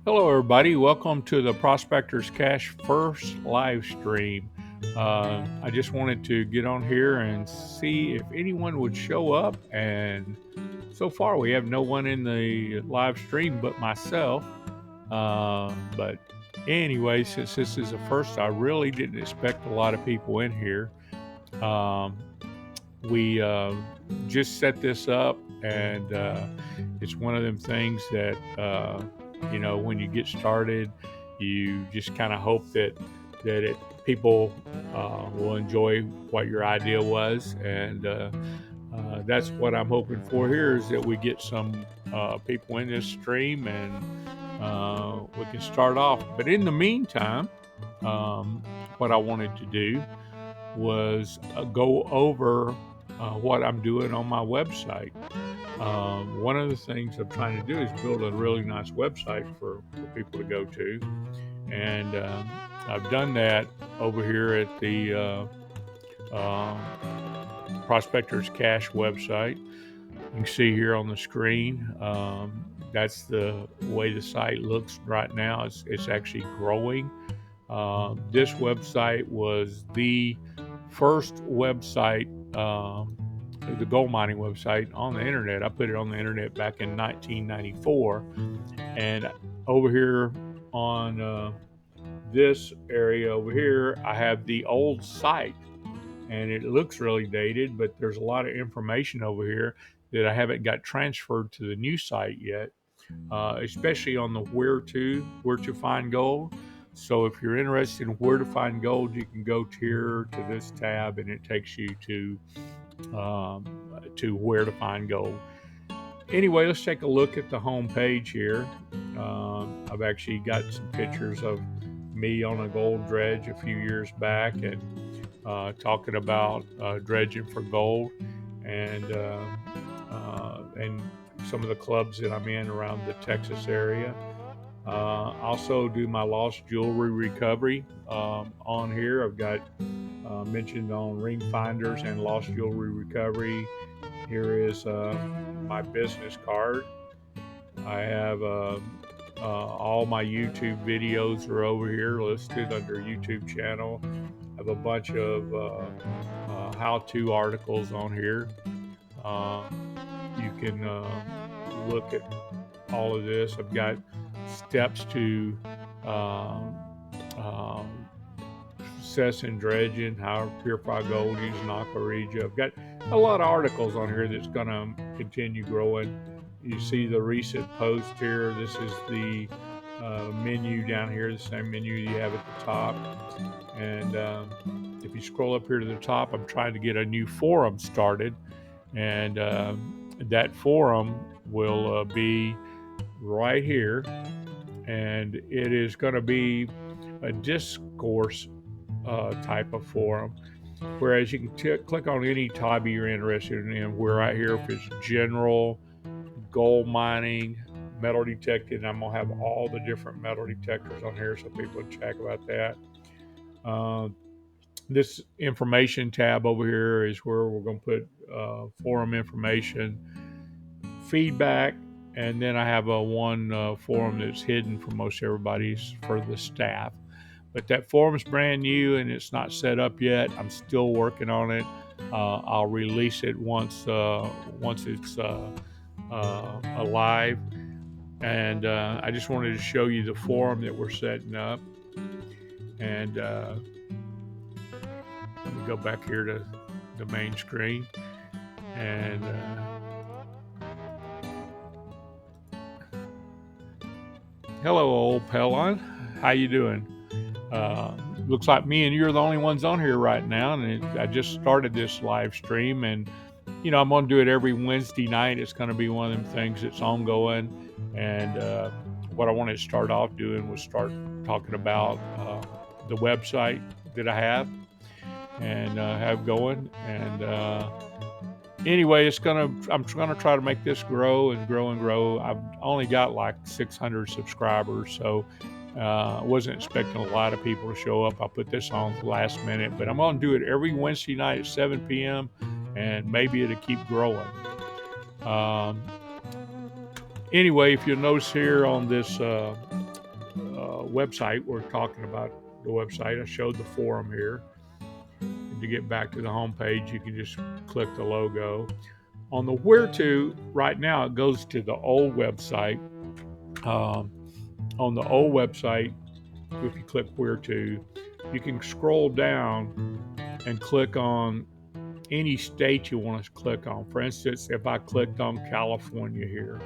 Hello, everybody. Welcome to the Prospector's Cash first live stream. I just wanted to get on here and see if anyone would show up. And so far, we have no one in the live stream but myself. But anyway, since this is the first, I really didn't expect a lot of people in here. Um, we just set this up, and it's one of them things that when you get started, you just kind of hope that people will enjoy what your idea was, and that's what I'm hoping for here is that we get some people in this stream, and we can start off. But in the meantime, what I wanted to do was go over what I'm doing on my website. One of the things I'm trying to do is build a really nice website for people to go to. And I've done that over here at the Prospector's Cash website. You can see here on the screen, that's the way the site looks right now. It's actually growing. This website was the first website, the gold mining website on the internet. I put it on the internet back in 1994. And over here on this area over here, I have the old site. And it looks really dated, but there's a lot of information over here that I haven't got transferred to the new site yet, especially on the where to find gold. So if you're interested in where to find gold, you can go here to this tab, and it takes you to where to find gold. Anyway, let's take a look at the home page here. I've actually got some pictures of me on a gold dredge a few years back, and talking about dredging for gold, and some of the clubs that I'm in around the Texas area. Also do my lost jewelry recovery on here. I've got mentioned on ring finders and lost jewelry recovery. Here is my business card. I have all my YouTube videos are over here listed under YouTube channel. I have a bunch of how-to articles on here. You can look at all of this. I've got steps to success in dredging, how to purify gold using aqua regia. I've got a lot of articles on here that's going to continue growing. You see the recent post here. This is the menu down here, the same menu you have at the top. And if you scroll up here to the top, I'm trying to get a new forum started. And that forum will be right here. And it is going to be a discourse type of forum. Whereas you can click on any topic you're interested in. We're right here if it's general, gold mining, metal detecting. I'm going to have all the different metal detectors on here so people can check about that. This information tab over here is where we're going to put forum information, feedback, and then I have one forum that's hidden from most everybody's for the staff. But that forum's brand new and it's not set up yet. I'm still working on it. I'll release it once it's alive. And I just wanted to show you the forum that we're setting up. And let me go back here to the main screen. And hello, old Pelon. How you doing? Looks like me and you're the only ones on here right now. And I just started this live stream, and I'm going to do it every Wednesday night. It's going to be one of them things that's ongoing. And what I wanted to start off doing was start talking about the website that I have and have going. And anyway, I'm going to try to make this grow and grow and grow. I've only got like 600 subscribers, so I wasn't expecting a lot of people to show up. I put this on the last minute, but I'm going to do it every Wednesday night at 7 p.m. and maybe it'll keep growing. Anyway, if you'll notice here on this website. We're talking about the website. I showed the forum here. And to get back to the home page, you can just click the logo. On the where to, right now, it goes to the old website. On the old website, if you click where to, you can scroll down and click on any state you want to click on. For instance, if I clicked on California here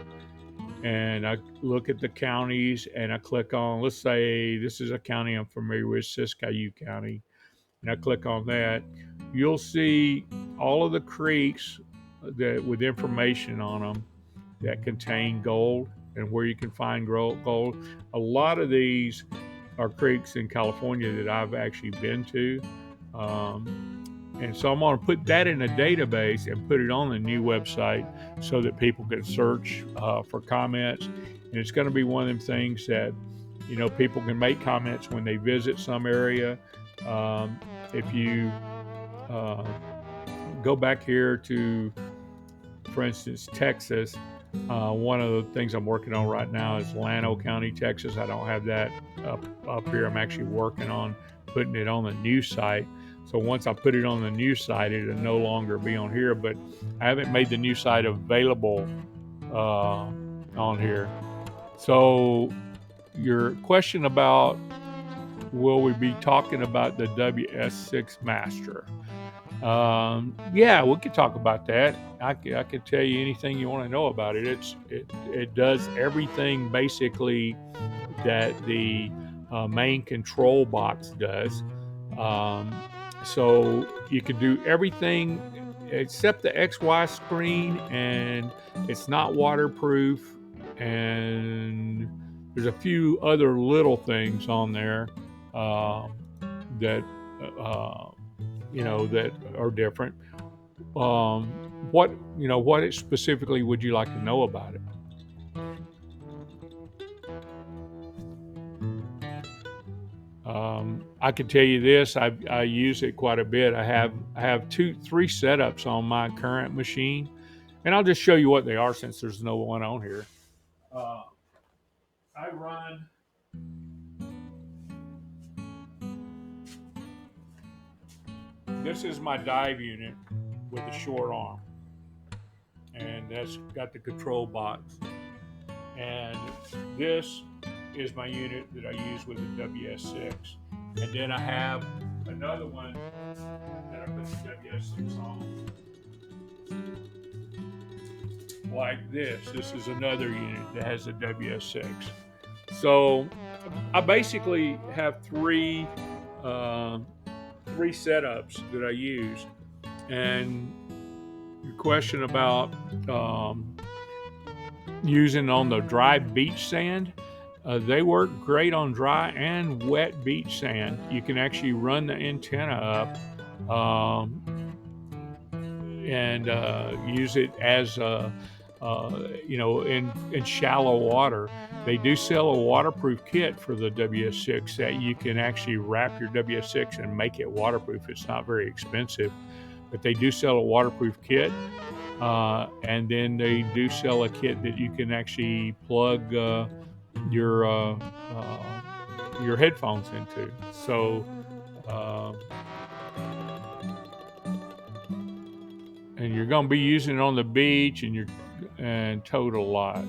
and I look at the counties and I click on, let's say this is a county I'm familiar with, Siskiyou County, and I click on that, you'll see all of the creeks that with information on them that contain gold and where you can find gold. A lot of these are creeks in California that I've actually been to. And so I'm going to put that in a database and put it on the new website so that people can search for comments. And it's going to be one of them things that, you know, people can make comments when they visit some area. If you go back here to, for instance, Texas, one of the things I'm working on right now is Llano County, Texas. I don't have that up here. I'm actually working on putting it on the new site. So once I put it on the new site, it'll no longer be on here, but I haven't made the new site available on here. So your question about will we be talking about the WS6 Master? Yeah, we could talk about that. I could tell you anything you want to know about it. It does everything basically that the main control box does. So you can do everything except the XY screen, and it's not waterproof, and there's a few other little things on there that that are different. What specifically would you like to know about it? I can tell you this: I use it quite a bit. I have 3 setups on my current machine, and I'll just show you what they are since there's no one on here. I run. This is my dive unit with a short arm, and that's got the control box. And this is my unit that I use with the WS6. And then I have another one that I put the WS6 on. Like this. This is another unit that has a WS6. So I basically have three setups that I use. And your question about using on the dry beach sand, they work great on dry and wet beach sand. You can actually run the antenna up and use it as in shallow water. They do sell a waterproof kit for the WS6 that you can actually wrap your WS6 and make it waterproof. It's not very expensive, but they do sell a waterproof kit. And then they do sell a kit that you can actually plug your headphones into. So, and you're going to be using it on the beach and towed a lot.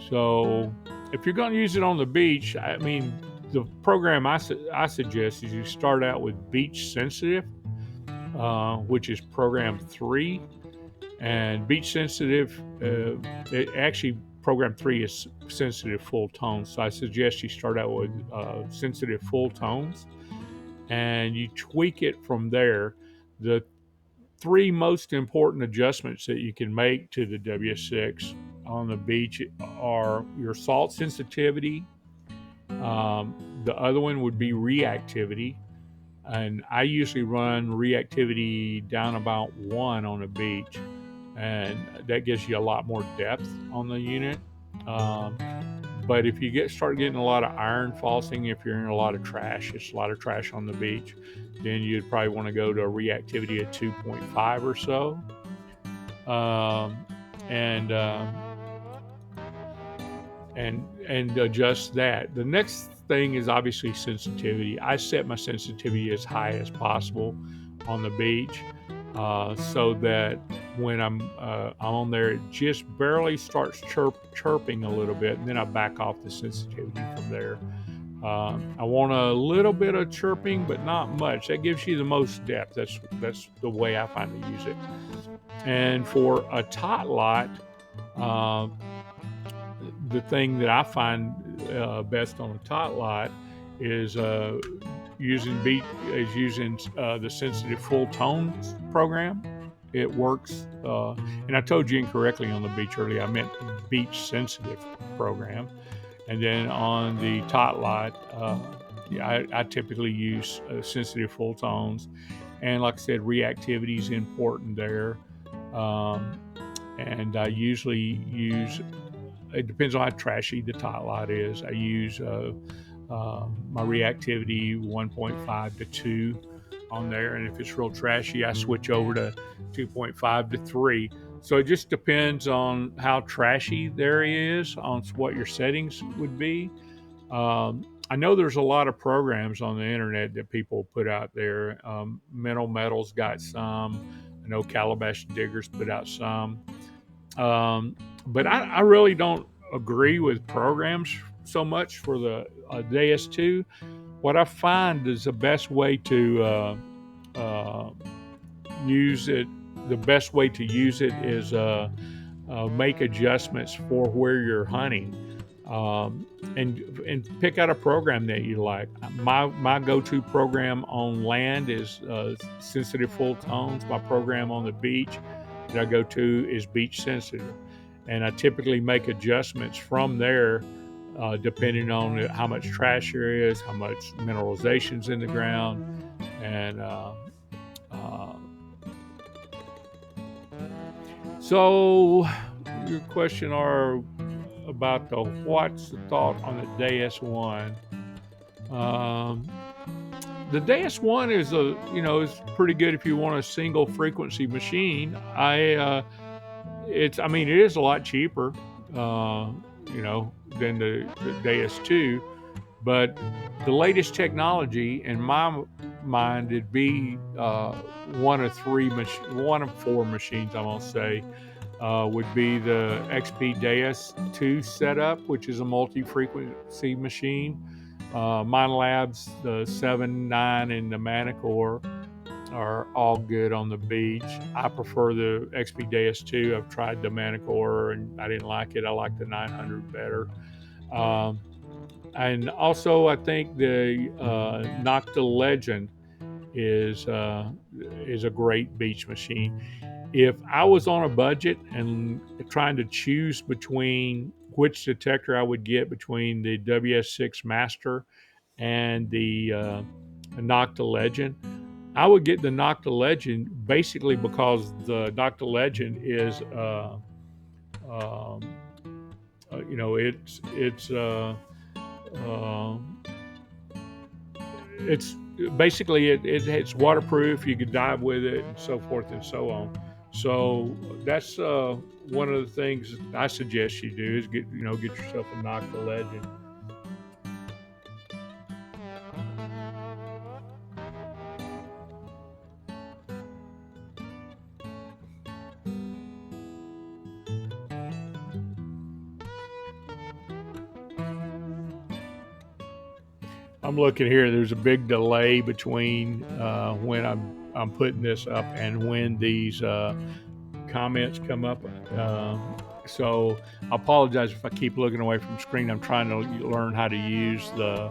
So, if you're going to use it on the beach, I mean, the program I suggest is you start out with Beach Sensitive, which is program 3. And beach sensitive, program 3 is sensitive full tones. So I suggest you start out with sensitive full tones and you tweak it from there. The 3 most important adjustments that you can make to the WS6 on the beach are your salt sensitivity. The other one would be reactivity. And I usually run reactivity down about 1 on the beach. And that gives you a lot more depth on the unit. But if you start getting a lot of iron falsing, if you're in a lot of trash, it's a lot of trash on the beach, then you'd probably want to go to a reactivity of 2.5 or so. And and adjust that. The next thing is obviously sensitivity. I set my sensitivity as high as possible on the beach, so that when I'm on there, it just barely starts chirping a little bit, and then I back off the sensitivity from there. I want a little bit of chirping, but not much. That gives you the most depth. That's the way I find to use it. And for a tot lot, uh, the thing that I find best on a tot lot is using the sensitive full tones program. It works, and I told you incorrectly on the beach earlier. I meant beach sensitive program. And then on the tot lot, yeah, I typically use sensitive full tones, and like I said, reactivity is important there. Um, and I usually use, it depends on how trashy the tot lot is. I use my reactivity 1.5 to 2 on there, and if it's real trashy, I switch over to 2.5 to 3. So it just depends on how trashy the area is, on what your settings would be. I know there's a lot of programs on the internet that people put out there. Mental Metal's got some. I know Calabash Diggers put out some. But I really don't agree with programs so much for the DS2. What I find is the best way to uh, use it, the best way to use it is make adjustments for where you're hunting, um, and pick out a program that you like. My go-to program on land is sensitive full tones. My program on the beach that I go to is beach sensitive, and I typically make adjustments from there. Depending on how much trash there is, how much mineralization's in the ground, and uh, so your question are about the what's the thought on the DS1. Um, the DS1 is is pretty good if you want a single frequency machine. I mean, it is a lot cheaper, uh, than the DS2, but the latest technology in my mind would be one of four machines. I'm gonna say would be the XP Deus 2 setup, which is a multi-frequency machine. Mine Labs, the 7, 9, and the Manicore are all good on the beach. I prefer the XP Deus 2. I've tried the Manicore and I didn't like it. I like the 900 better. Um, and also, I think the Nocta Legend is a great beach machine. If I was on a budget and trying to choose between which detector I would get between the WS6 Master and the Nocta Legend, I would get the Nocta Legend basically because the Nocta Legend is, um, uh, it's basically it's waterproof. You could dive with it and so forth and so on. So that's one of the things I suggest you do is get yourself a Nocta Legend. I'm looking here. There's a big delay between when I'm putting this up and when these comments come up. So I apologize if I keep looking away from the screen. I'm trying to learn how to use the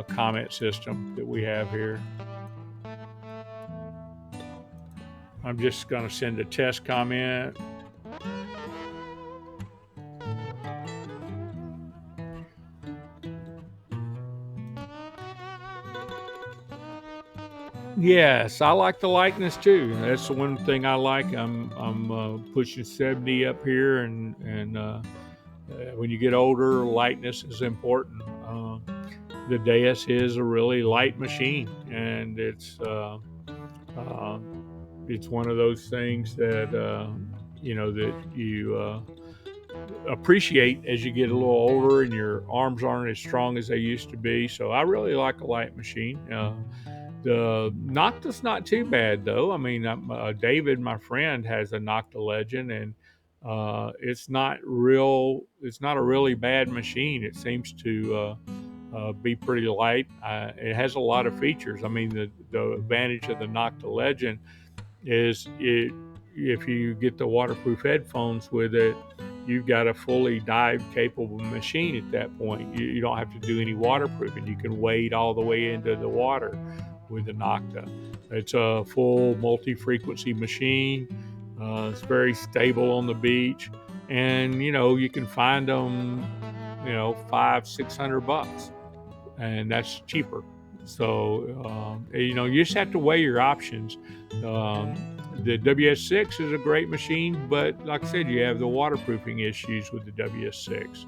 comment system that we have here. I'm just going to send a test comment. Yes, I like the Lightness too. That's the one thing I like. I'm pushing 70 up here, and when you get older, lightness is important. The Deus is a really light machine, and uh, it's one of those things that that appreciate as you get a little older and your arms aren't as strong as they used to be. So I really like a light machine. The Nocta's not too bad though. I mean, David, my friend, has a Nocta Legend, and it's not real. It's not a really bad machine. It seems to be pretty light. It has a lot of features. I mean, the advantage of the Nocta Legend is if you get the waterproof headphones with it, you've got a fully dive capable machine at that point. You don't have to do any waterproofing. You can wade all the way into the water with the Nocta. It's a full multi-frequency machine. It's very stable on the beach, and you can find them, $500-600, and that's cheaper. So you just have to weigh your options. The WS6 is a great machine, but like I said, you have the waterproofing issues with the WS6.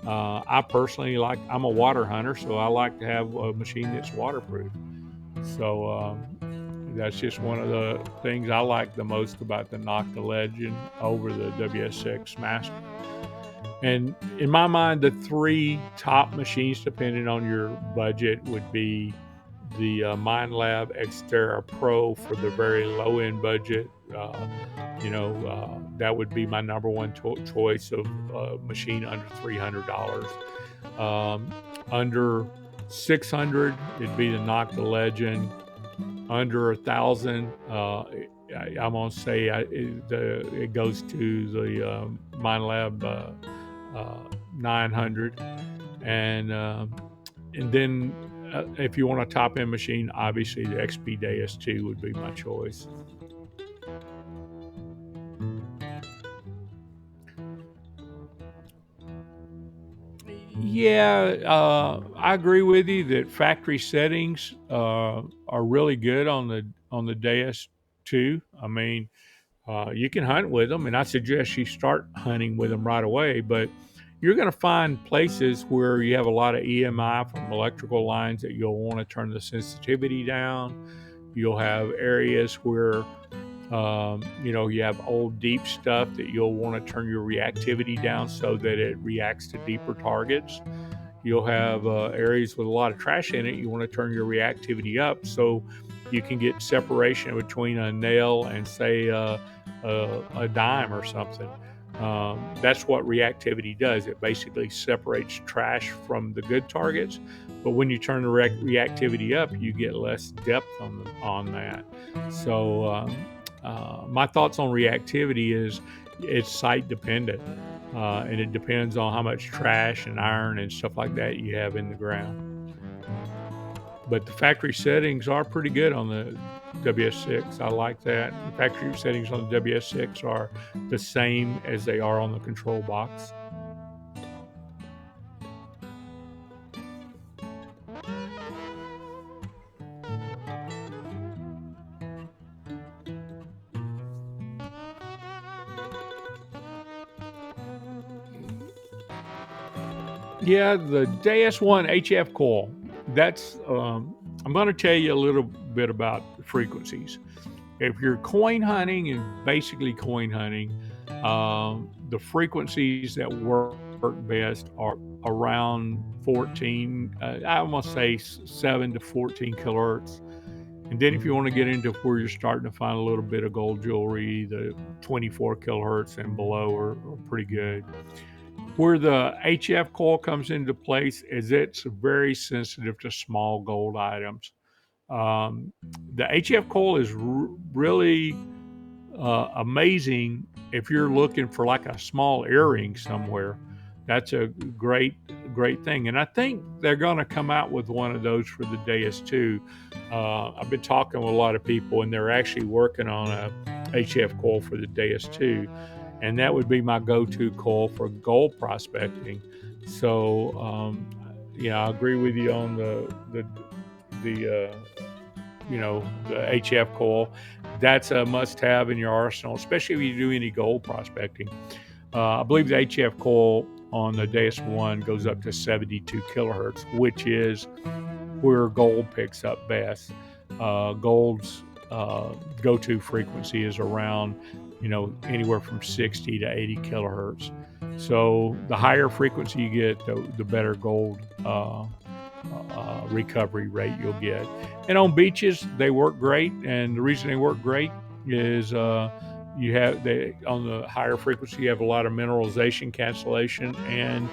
I personally I'm a water hunter, so I like to have a machine that's waterproof. So that's just one of the things I like the most about the Nocta Legend over the WS6 Master. And in my mind, the three top machines, depending on your budget, would be the MindLab Xterra Pro for the very low end budget. That would be my number one choice of machine under $300. Under 600, it'd be the Nocta Legend. Under 1,000, I'm gonna say it goes to the MindLab 900, and then if you want a top end machine, obviously the XP Deus 2 would be my choice. Yeah, I agree with you that factory settings are really good on the Deus 2. I mean, you can hunt with them, and I suggest you start hunting with them right away. But you're going to find places where you have a lot of EMI from electrical lines that you'll want to turn the sensitivity down. You'll have areas where you have old deep stuff that you'll want to turn your reactivity down so that it reacts to deeper targets. You'll have areas with a lot of trash in it. You want to turn your reactivity up so you can get separation between a nail and, say, a dime or something. That's what reactivity does. It basically separates trash from the good targets. But when you turn the reactivity up, you get less depth on that. So my thoughts on reactivity is it's site dependent. And it depends on how much trash and iron and stuff like that you have in the ground. But the factory settings are pretty good on the WS6. I like that. The factory settings on the WS6 are the same as they are on the control box. Yeah, the JS1 HF coil. That's I'm going to tell you a little bit about frequencies. If you're coin hunting and basically coin hunting, the frequencies that work best are around 14. I almost say 7 to 14 kilohertz. And then if you want to get into where you're starting to find a little bit of gold jewelry, the 24 kilohertz and below are pretty good. Where the HF coil comes into place is it's very sensitive to small gold items. The HF coil is really amazing if you're looking for like a small earring somewhere. That's a great thing. And I think they're going to come out with one of those for the Deus 2. I've been talking with a lot of people, and they're actually working on a HF coil for the Deus 2. And that would be my go-to coil for gold prospecting. So, I agree with you on the HF coil. That's a must-have in your arsenal, especially if you do any gold prospecting. I believe the HF coil on the Deus 1 goes up to 72 kilohertz, which is where gold picks up best. Gold's go-to frequency is around, anywhere from 60 to 80 kilohertz. So the higher frequency you get, the better gold recovery rate you'll get. And on beaches, they work great. And the reason they work great is you have on the higher frequency, you have a lot of mineralization cancellation, and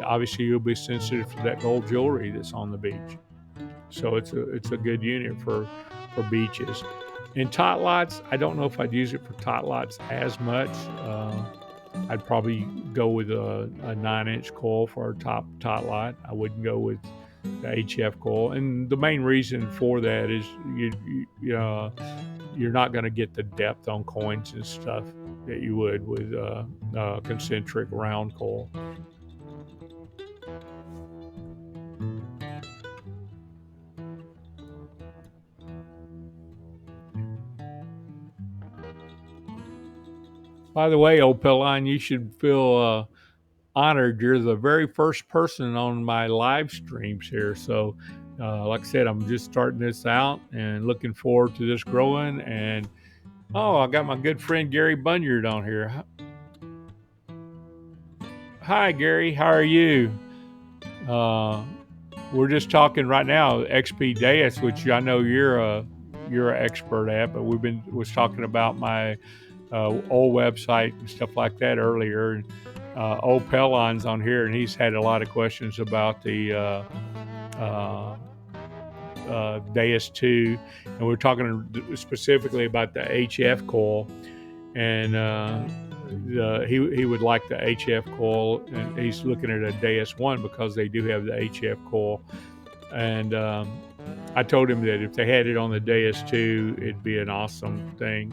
obviously you'll be sensitive to that gold jewelry that's on the beach. So it's a good unit for beaches. In tot lots, I don't know if I'd use it for tot lots as much. I'd probably go with a 9-inch coil for a tot lot. I wouldn't go with the HF coil, and the main reason for that is you're not going to get the depth on coins and stuff that you would with concentric round coil. By the way, old Pelline, you should feel honored. You're the very first person on my live streams here. So, like I said, I'm just starting this out and looking forward to this growing. And I got my good friend Gary Bunyard on here. Hi, Gary. How are you? We're just talking right now XP Deus, which I know you're an expert at, but was talking about my old website and stuff like that earlier. Old Pellon's on here, and he's had a lot of questions about the Deus 2, and we're talking specifically about the HF coil, and he would like the HF coil, and he's looking at a Deus 1 because they do have the HF coil, and I told him that if they had it on the Deus 2, it'd be an awesome thing.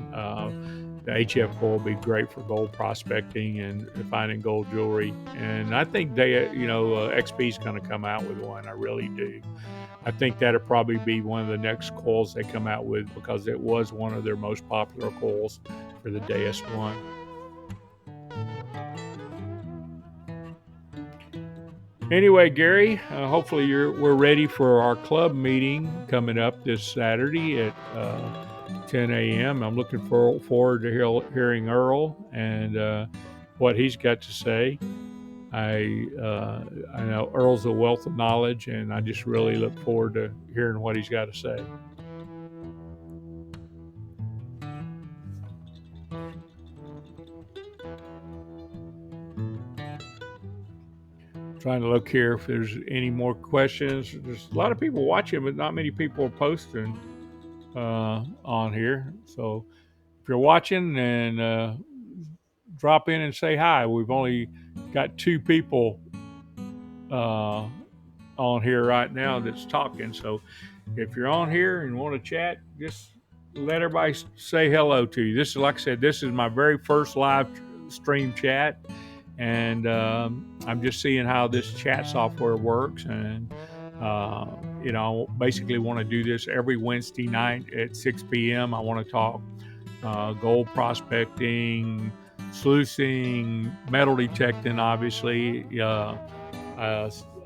The HF coil would be great for gold prospecting and finding gold jewelry. And I think XP is going to come out with one. I really do. I think that'll probably be one of the next coils they come out with because it was one of their most popular coils for the Deus 1. Anyway, Gary, hopefully we're ready for our club meeting coming up this Saturday at 10 a.m. I'm looking forward to hearing Earl and what he's got to say. I know Earl's a wealth of knowledge, and I just really look forward to hearing what he's got to say. Trying to look here if there's any more questions. There's a lot of people watching, but not many people are posting on here. So if you're watching, then drop in and say hi. We've only got 2 people on here right now that's talking. So if you're on here and want to chat, just let everybody say hello to you. This is, like I said, this is my very first live stream chat, and I'm just seeing how this chat software works. And basically want to do this every Wednesday night at 6 p.m. I want to talk gold prospecting, sluicing, metal detecting, obviously,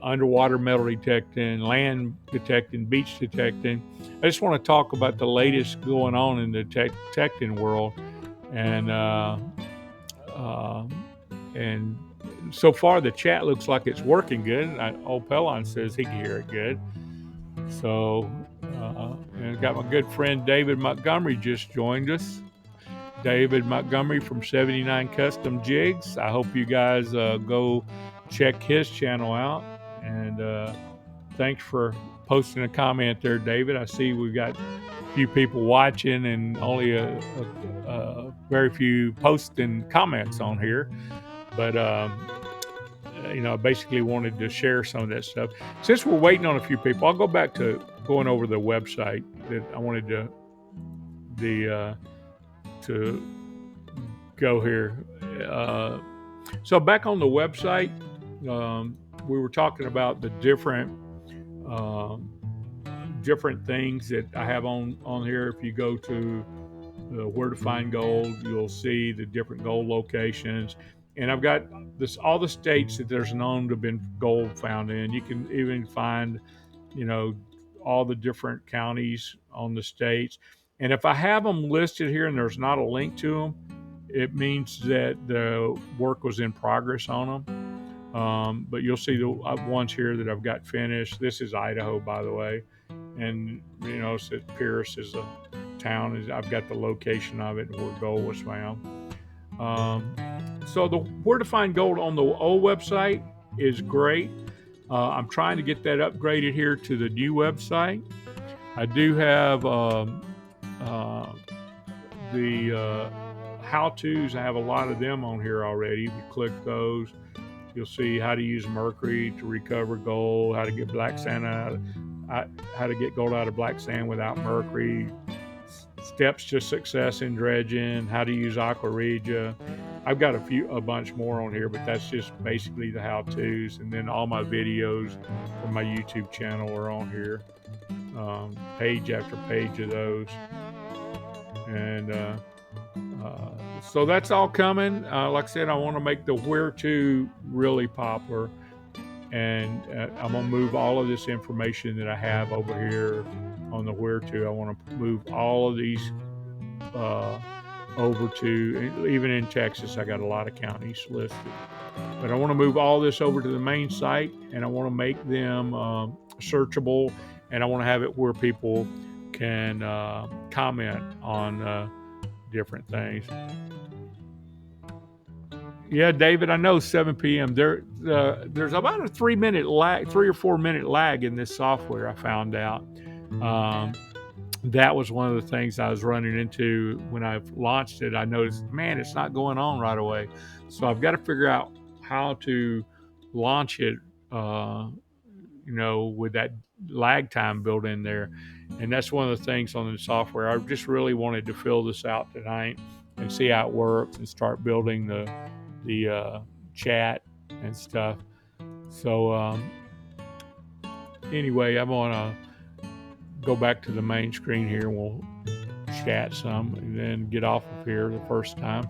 underwater metal detecting, land detecting, beach detecting. I just want to talk about the latest going on in the detecting world, and so far the chat looks like it's working good. Old Pellon says he can hear it good. So, and got my good friend David Montgomery just joined us. David Montgomery from 79 Custom Jigs. I hope you guys go check his channel out. And thanks for posting a comment there, David. I see we've got a few people watching and only a very few posting comments on here. But, I basically wanted to share some of that stuff. Since we're waiting on a few people, I'll go back to going over the website that I wanted to go here. So back on the website, we were talking about the different things that I have on here. If you go to where to find gold, you'll see the different gold locations. And I've got all the states that there's known to have been gold found in. You can even find, all the different counties on the states. And if I have them listed here and there's not a link to them, it means that the work was in progress on them. But you'll see the ones here that I've got finished. This is Idaho, by the way, and you know, it says Pierce is a town. I've got the location of it where gold was found. So the where to find gold on the old website is great. I'm trying to get that upgraded here to the new website. I do have the how-tos. I have a lot of them on here already. If you click those, you'll see how to use mercury to recover gold, how to get black sand out, how to get gold out of black sand without mercury, steps to success in dredging, how to use aqua regia. I've got a bunch more on here, but that's just basically the how-tos, and then all my videos from my YouTube channel are on here, page after page of those, and so that's all coming. Like I said, I want to make the where to really popular, and I'm gonna move all of this information that I have over here on the where to. I want to move all of these over to, even in Texas, I got a lot of counties listed. But I want to move all this over to the main site, and I want to make them searchable, and I want to have it where people can comment on different things. Yeah, David, I know 7 p.m. There's about a 3 or 4 minute lag in this software. I found out. That was one of the things I was running into when I launched it. I noticed, man, it's not going on right away. So I've got to figure out how to launch it, with that lag time built in there. And that's one of the things on the software. I just really wanted to fill this out tonight and see how it works and start building the chat and stuff. So anyway, I'm gonna go back to the main screen here, and we'll chat some and then get off of here the first time.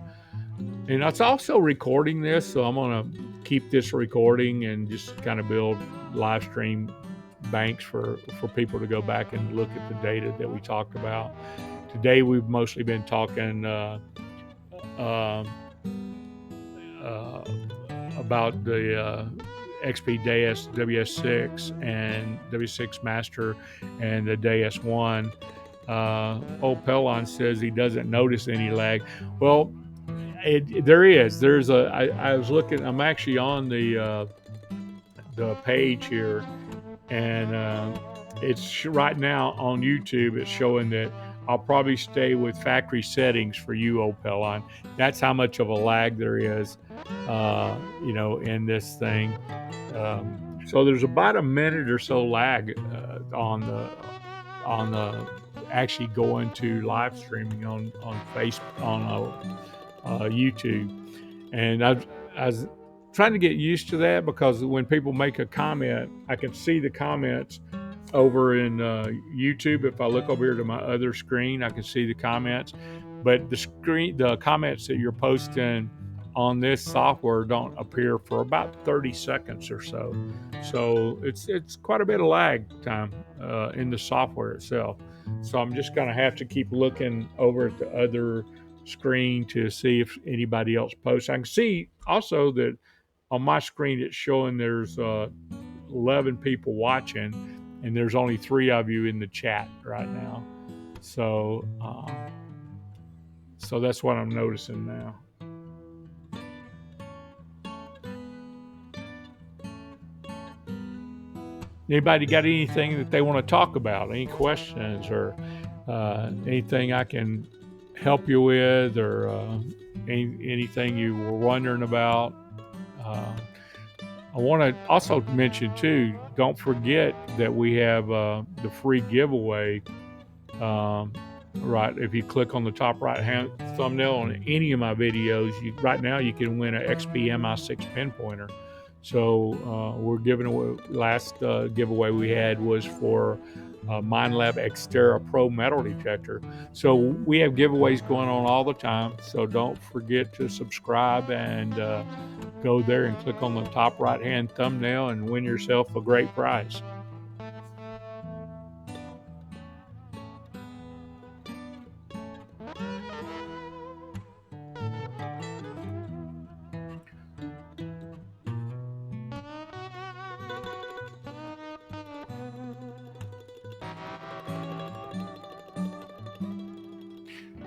And it's also recording this, so I'm gonna keep this recording and just kind of build live stream banks for people to go back and look at the data that we talked about. Today we've mostly been talking about the XP Deus WS6 and W6 Master and the Deus 1. Old Pelon says he doesn't notice any lag. Well, there is. I was looking. I'm actually on the page here, and it's right now on YouTube. It's showing that I'll probably stay with factory settings for you, Old Pelon. That's how much of a lag there is, in this thing. So there's about a minute or so lag on the actually going to live streaming on Facebook, on YouTube, and I was trying to get used to that, because when people make a comment, I can see the comments over in YouTube. If I look over here to my other screen, I can see the comments, but the comments that you're posting on this software don't appear for about 30 seconds or so. So it's quite a bit of lag time in the software itself. So I'm just going to have to keep looking over at the other screen to see if anybody else posts. I can see also that on my screen it's showing there's 11 people watching, and there's only 3 of you in the chat right now. So that's what I'm noticing now. Anybody got anything that they want to talk about? Any questions or anything I can help you with, or anything you were wondering about? I want to also mention too, don't forget that we have the free giveaway. Right, if you click on the top right hand thumbnail on any of my videos, right now you can win an XP MI6 pinpointer. So we're giving away, last giveaway we had was for MineLab Xterra Pro metal detector. So we have giveaways going on all the time. So don't forget to subscribe and go there and click on the top right hand thumbnail and win yourself a great prize.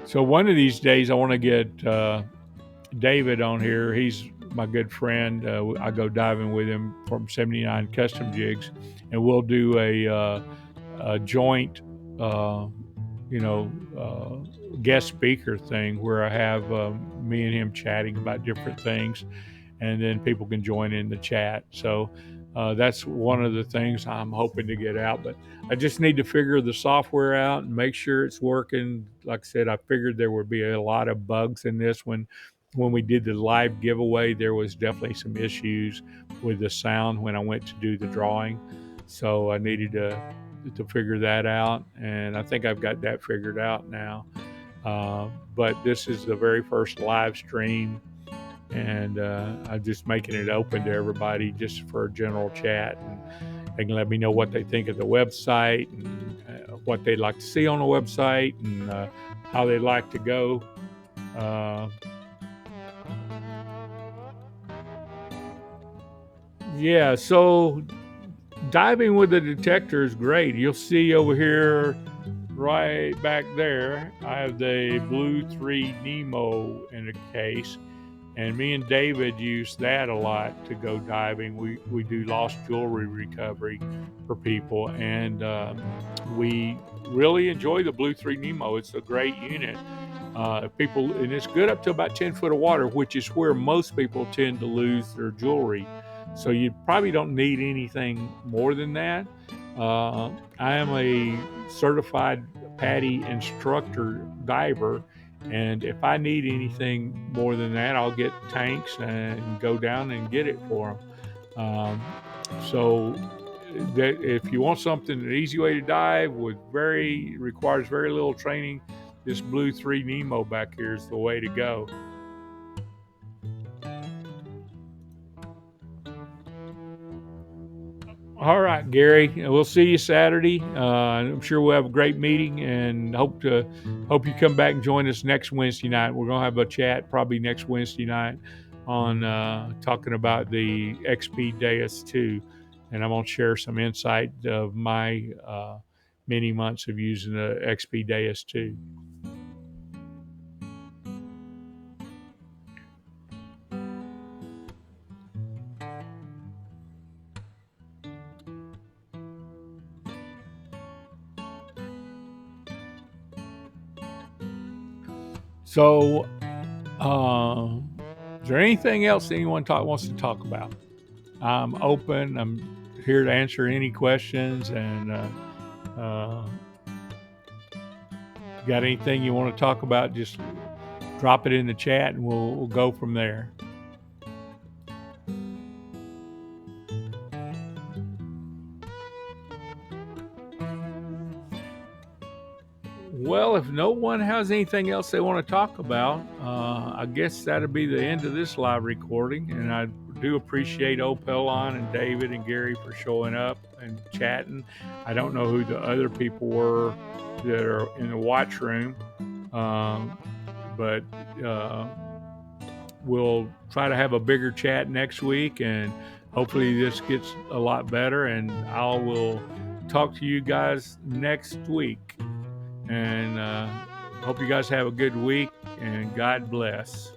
So one of these days, I want to get David on here. He's my good friend. I go diving with him from 79 Custom Jigs, and we'll do a joint, uh, you know, guest speaker thing where I have me and him chatting about different things, and then people can join in the chat. So that's one of the things I'm hoping to get out. But I just need to figure the software out and make sure it's working. Like I said, I figured there would be a lot of bugs in this when we did the live giveaway. There was definitely some issues with the sound when I went to do the drawing. So I needed to figure that out, and I think I've got that figured out now. But this is the very first live stream, and I'm just making it open to everybody just for a general chat, and they can let me know what they think of the website and what they'd like to see on the website, and how they'd like to go. Yeah, so diving with the detector is great. You'll see over here, right back there, I have the Blue 3 Nemo in a case, and me and David use that a lot to go diving. We do lost jewelry recovery for people, and we really enjoy the Blue 3 Nemo. It's a great unit. People, and it's good up to about 10 foot of water, which is where most people tend to lose their jewelry. So you probably don't need anything more than that. I am a certified PADI instructor diver, and if I need anything more than that, I'll get tanks and go down and get it for them. So that if you want something, an easy way to dive with requires very little training, this Blue 3 Nemo back here is the way to go. All right, Gary. We'll see you Saturday. I'm sure we'll have a great meeting, and hope you come back and join us next Wednesday night. We're gonna have a chat probably next Wednesday night on talking about the XP Deus 2, and I'm gonna share some insight of my many months of using the XP Deus 2. So, is there anything else anyone wants to talk about? I'm open. I'm here to answer any questions, and got anything you want to talk about, just drop it in the chat, and we'll go from there. Well, if no one has anything else they want to talk about, I guess that'll be the end of this live recording. And I do appreciate Opelon and David and Gary for showing up and chatting. I don't know who the other people were that are in the watch room, but we'll try to have a bigger chat next week, and hopefully this gets a lot better. And I will talk to you guys next week. And hope you guys have a good week, and God bless.